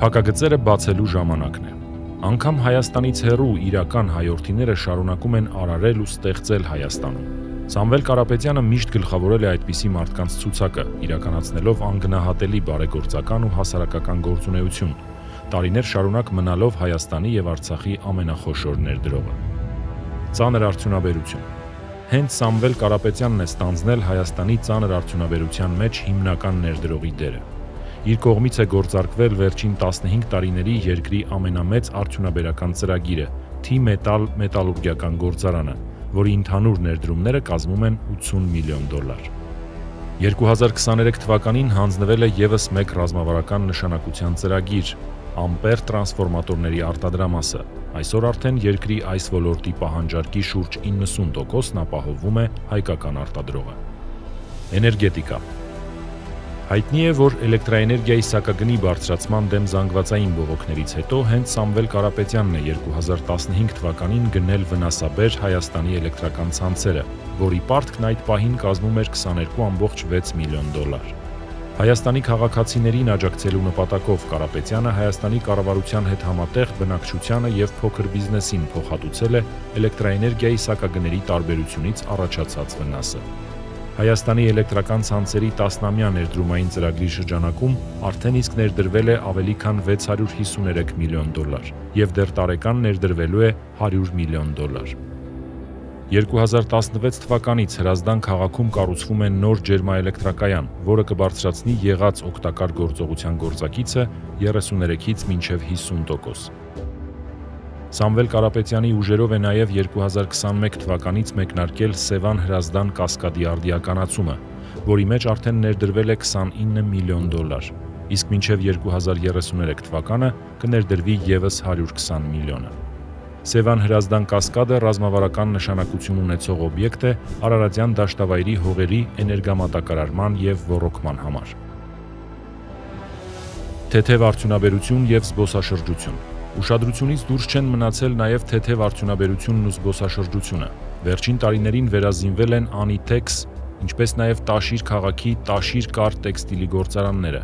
Փակագծերը բացելու ժամանակն է։ Անգամ Հայաստանից հեռու իրական հայորդիները շարունակում են արարել ու ստեղծել Հայաստանում։ Սամվել Կարապետյանը միշտ գլխավորել է այդպիսի մարդկանց ցուցակը, իրականացնելով անգնահատելի բարեգործական ու հասարակական գործունեություն, տարիներ շարունակ մնալով Հայաստանի եւ Արցախի ամենախոշոր ներդրողը։ Ծանր արդյունաբերություն։ Հենց Սամվել Կարապետյանն է ստանձնել Հայաստանի ծանր արդյունաբերության մեջ հիմնական ներդրողի դերը։ Իր կողմից է գործարկվել վերջին 15 տարիների երկրի ամենամեծ արդյունաբերական ծրագիրը՝ Թի-Մետալ մետալուրգիական գործարանը, որի ընդհանուր ներդրումները կազմում են $80 միլիոն։ 2023 թվականին հանձնվել է ևս մեկ ռազմավարական նշանակության ծրագիր՝ ամպեր տրանսֆորմատորների արտադրամասը։ Այսօր արդեն երկրի այս ոլորտի պահանջարկի շուրջ 90%-ն ապահովում է հայկական արտադրողը։ Էներգետիկա։ Հայտնի է, որ էլեկտրաէներգիայի սակագնի բարձրացման դեմ զանգվածային բողոքներից հետո հենց Սամվել Կարապետյանն է 2015 թվականին գնել վնասաբեր Հայաստանի էլեկտրական ցանցերը, որի պարտքն այդ պահին կազմում էր $22.6 միլիոն։ Հայաստանի քաղաքացիներին աջակցելու նպատակով Կարապետյանը Հայաստանի կառավարության հետ համատեղ բնակչությանը եւ փոքր բիզնեսին փոխհատուցել է էլեկտրաէներգիայի սակագների տարբերությունից առաջացած վնասը։ Հայաստանի էլեկտրական ցանցերի 10-ամյա ներդրումային ծրագրի շրջանակում արդեն իսկ ներդրվել է ավելի քան $653 միլիոն եւ դեռ տարեկան ներդրվելու է $100 միլիոն։ 2016 թվականից Հրազդան քաղաքում կառուցվում է նոր ջերմաէլեկտրակայան, որը կբարձրացնի եղած օգտակար գործողության գործակիցը 33-ից մինչև 50%։ Սամվել Կարապետյանի ուժերով է նաև 2021 թվականից մեկնարկել Սևան-Հրազդան կասկադի արդիականացումը, որի մեջ արդեն ներդրվել է $29 միլիոն, իսկ մինչև 2033 թվականը կներդրվի ևս $120 միլիոն։ Սևան-Հրազդան կասկադը ռազմավարական նշանակություն ունեցող օբյեկտ է Արարատյան դաշտավայրի հողերի էներգամատակարարման եւ ոռոգման համար։ Թեթև արդյունաբերություն եւ զբոսաշրջություն։ Ուշադրությունից դուրս չեն մնացել նաև թեթև արդյունաբերությունն ու զբոսաշրջությունը։ Վերջին տարիներին վերազինվել են Անիթեքս, ինչպես նաև Տաշիր քաղաքի Տաշիր կար տեքստիլի գործարանները։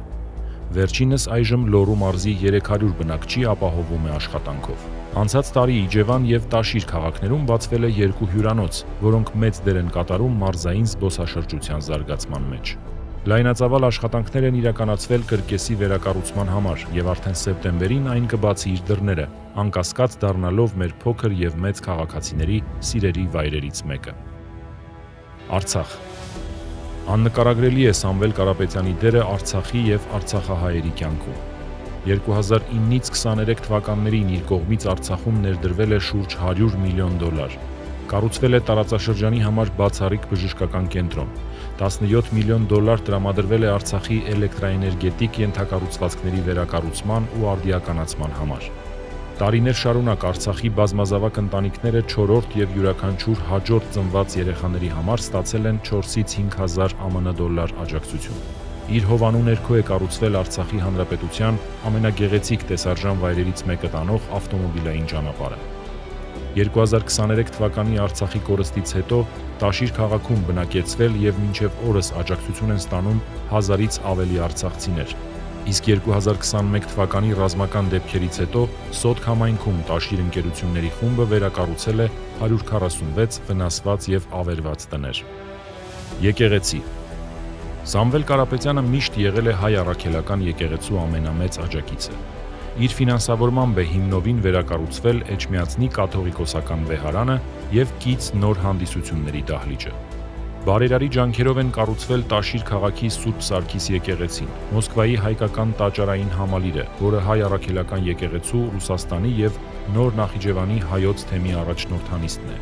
Վերջինս այժմ Լոռու մարզի 300 բնակչի ապահովում է աշխատանքով։ Անցած տարի Իջևան եւ Տաշիր քաղաքներում բացվել է 2 հյուրանոց, որոնք մեծ դեր են կատարում մարզային զբոսաշրջության զարգացման մեջ։ Լայնածավալ աշխատանքներ են իրականացվել կրկեսի վերակառուցման համար եւ արդեն սեպտեմբերին այն կբացի իր դռները, անկասկած դառնալով մեր փոքր եւ մեծ քաղաքացիների սիրելի վայրերից մեկը։ Արցախ։ Աննկարագրելի է Սամվել Կարապետյանի դերը Արցախի եւ արցախահայերի կյանքում։ 2009-ից 23 թվականներին իր կողմից Արցախում ներդրվել է շուրջ $100 միլիոն։ Կառուցվել է տարածաշրջանի համար բացառիկ բժշկական կենտրոն։ $17 միլիոն տրամադրվել է Արցախի էլեկտրաէներգետիկ ենթակառուցվածքների վերակառուցման ու արդիականացման համար։ Տարիներ շարունակ Արցախի բազմազավակ ընտանիքները 4-րդ եւ յուրաքանչյուր հաջորդ ծնված երեխաների համար ստացել են 4-ից 5,000 ԱՄՆ աջակցություն։ Իր հովանու ներքո է կառուցվել Արցախի Հանրապետության ամենագեղեցիկ տեսարժան վայրերից մեկը տանող ավտոմոբիլային ճանապարհը։ 2023 թվականի Արցախի կորստից հետո Տաշիր քաղաքում բնակեցվել եւ մինչեւ օրս աջակցություն են ստանում 1000-ից ավելի արցախցիներ։ Իսկ 2021 թվականի ռազմական դեպքերից հետո Սոտք համայնքում Տաշիր ընկերությունների խումբը վերակառուցել է 146 վնասված եւ ավերված տներ։ Եկեղեցի։ Սամվել Կարապետյանը միշտ եղել է հայ առաքելական եկեղեցու ամենամեծ աջակիցը։ Իր ֆինանսավորմամբ է հիմնովին վերակառուցվել Էջմիածնի կաթողիկոսական վեհարանը եւ կից նոր հանդիսությունների դահլիճը։ Բարերարի ջանքերով են կառուցվել Տաշիր քաղաքի Սուրբ Սարգիս եկեղեցին, Մոսկվայի հայկական տաճարային համալիրը, որը հայ առաքելական եկեղեցու Ռուսաստանի եւ Նոր Նախիջևանի հայոց թեմի առաջնորդանիստն է։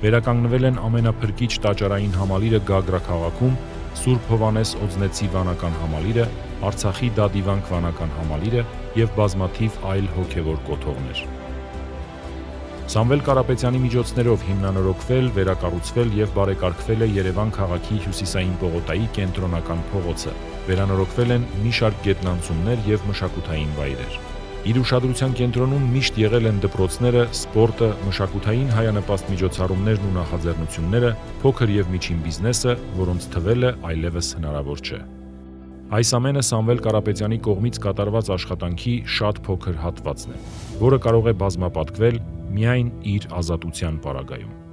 Վերականգնվել են ամենափրկիչ տաճարային համալիրը Գագրա քաղաքում, Սուրբ Հովանես Օձնեցի վանական համալիրը, Արցախի Դադիվանք վանական համալիրը եւ բազմաթիվ այլ հոգեվոր կոթողներ։ Սամվել Կարապետյանի միջոցներով հիմնանորոգվել, վերակառուցվել եւ բարեկարգվել է Երևան քաղաքի հյուսիսային պողոտայի կենտրոնական փողոցը։ Վերանորոգվել են մի շարք գետնանցումներ եւ մշակութային վայրեր։ Իր ուշադրության կենտրոնում միշտ եղել են դպրոցները, սպորտը, մշակութային հայանպաստ միջոցառումներն ու նախաձեռնությունները, փոքր եւ միջին բիզնեսը, որոնց թվելը այլևս հնարավոր չէ։ Այս ամենը Սամվել Կարապետյանի կողմից կատարված աշխատանքի շատ փոքր հատվածն է, որը կարող է բազմապատկվել միայն իր ազատության պարագայում։